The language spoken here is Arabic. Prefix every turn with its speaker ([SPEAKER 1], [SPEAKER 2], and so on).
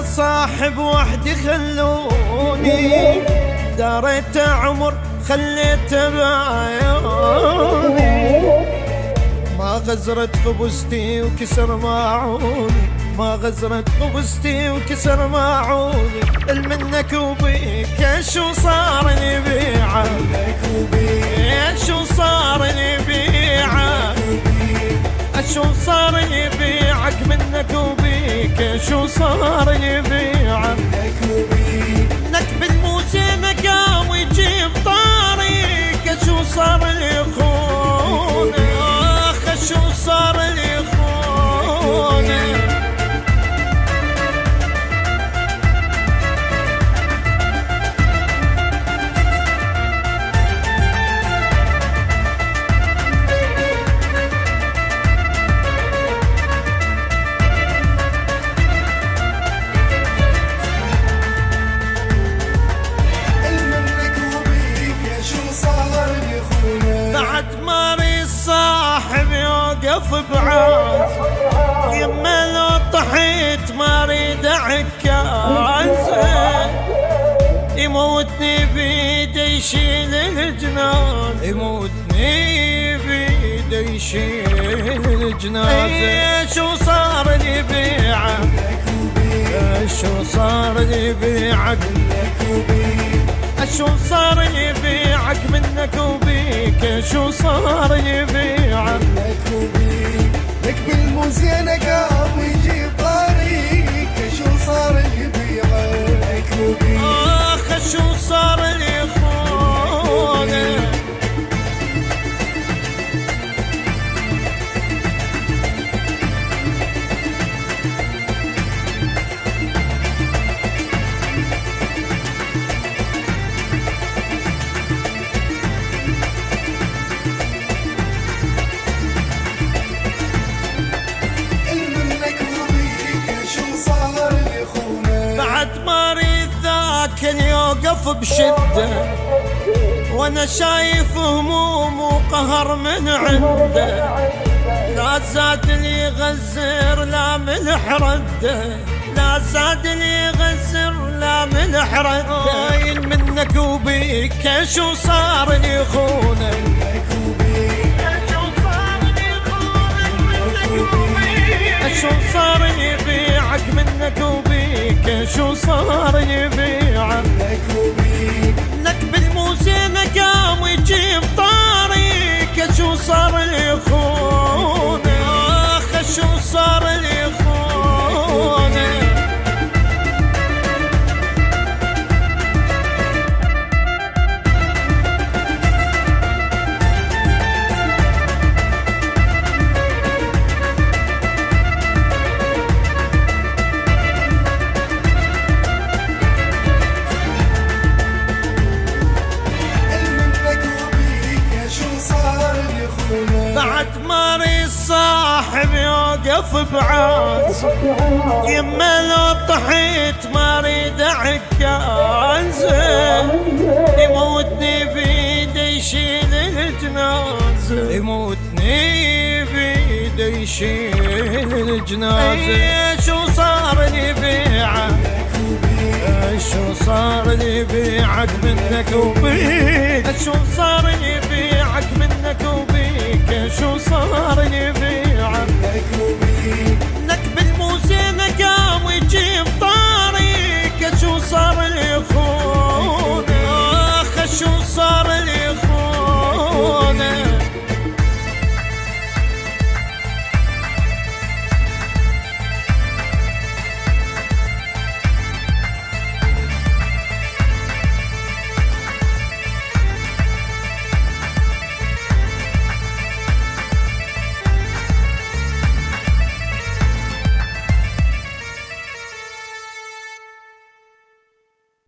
[SPEAKER 1] صاحب وحدي خلوني، داريت عمر خليت بعيوني، ما غزرت خبزتي وكسر ماعوني، ما غزرت خبزتي وكسر ماعوني، المنك وبيك شو صار لي بيعه، شو صار لي بيعه، شو صار لي بيعك منك وبيك، شو صار لي بيعك نكب الموسيقى قام يجيب طاريك، شو صار لي خوني، اخ شو صار لي خوني. يوقف بعاد يما لو طحيت ما اريد عكاز، يموتني بيده يشيل الجنان، يموتني بيده يشيل الجنازة. شو صار لي بيعك، شو صار لي بيعك، شو صار لي بيعك منك وبيك، شو صار لي بيعك منك وبيك،
[SPEAKER 2] لك بالموزينة قام يجيب طريق، شو صار لي بيعك منك وبيك،
[SPEAKER 1] اخ شو صار لي خوني. كان يوقف بشدة وانا شايف هموم وقهر من عنده، لا زاد لي يغزر لا ملح رده، لا زاد لي يغزر لا ملح رده. منك وبيك شو صار لي خونه، شو صار لي بيعك منك وبيك، شو صار لي بيعك نكب الموسيقى قام يجيب طاريك، شو صار لي خوني، اخ شو صار لي خوني. بعد ماري الصاحب يوقف بعاد يما لو طحيت ما اريد عكاز، يموتني بيده يشيل الجنازة، يموتني بيده يشيل الجنازة. شو صار لي بيعك، شو صار لي بيعك منك وبيك، شو صار لي بيعك